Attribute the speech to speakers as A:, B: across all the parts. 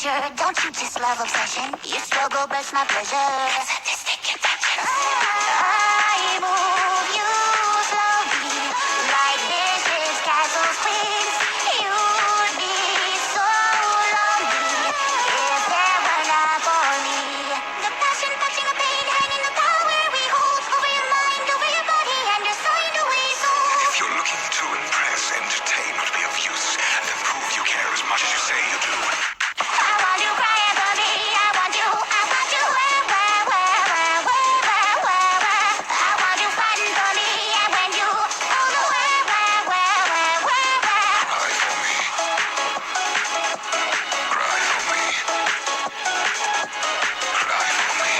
A: pressure. Don't you just love obsession? You struggle, but it's my pleasure. Sadistic intentions. I move you slowly, like this is castles, queens. You'd be so lonely if there were not for me. The passion, touching the pain, hanging the power we hold over your mind, over your body, and your soul into a soul.
B: If you're looking to impress, entertain, not be of use, then prove you care as much as you say you do.
A: I want you crying for me. I want you. I want you. I want you fighting for me. And when you hold the
B: Cry for me. Cry for me. Cry for me.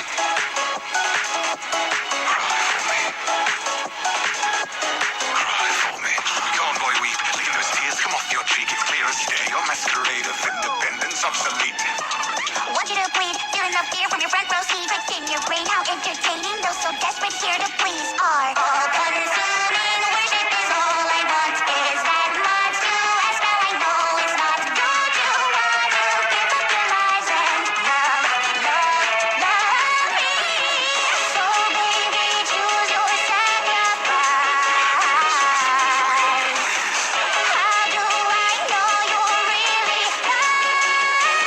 B: Cry for me. Cry for me. Go on, boy, weep. Leave those tears come off your cheek. It's clear as day. Your masquerade of independence obsolete.
A: want you to bleed, feeling the fear from your front row seat. It's in your brain, how entertaining. Those so desperate here to please are all-consuming. Worship is all I want. Is that much to ask? Now I know it's not. Don't you want to give up your lies and love me? So baby, choose your sacrifice. How do I know you're really mine?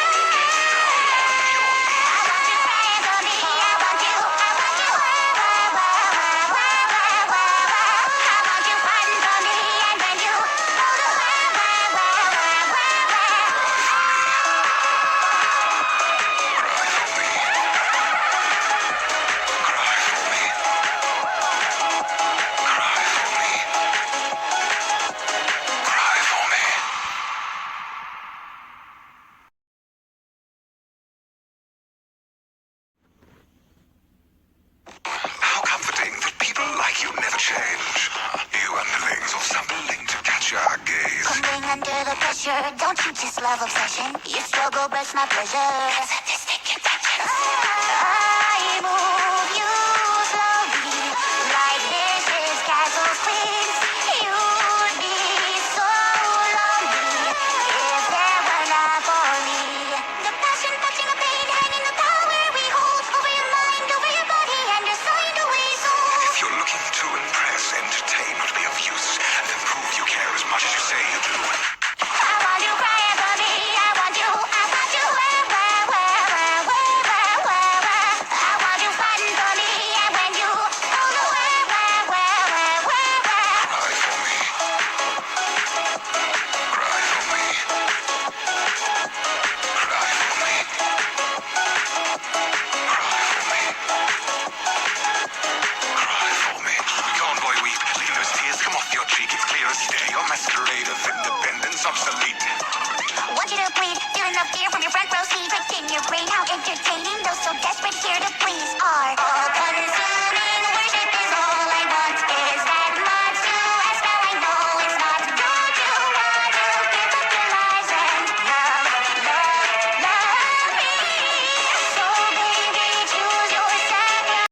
B: How comforting that people like you never change. You underlings all stumbling to catch our gaze.
A: Crumbling under the pressure. Don't you just love obsession? You struggle, but it's my pleasure. Sadistic intentions. I move you slowly, like this is castles, queens. You'd be so lonely if there were not for me. The passion, touching the pain, hanging the power we hold over your mind, over your body, and your soul into a soul.
B: If you're looking to impress, entertain, not be of use, then prove you care as much as you say you do.
A: I want you crying for me. I want you. I want you. I want you fighting for me. And when you hold the
B: Cry for me. Cry for me. Cry for me. Cry for me. Cry for me. Go on, boy, weep. Leave those tears come off your cheek. It's clear as day. Your masquerade of independence obsolete.
A: want you to bleed, feeling the fear from your front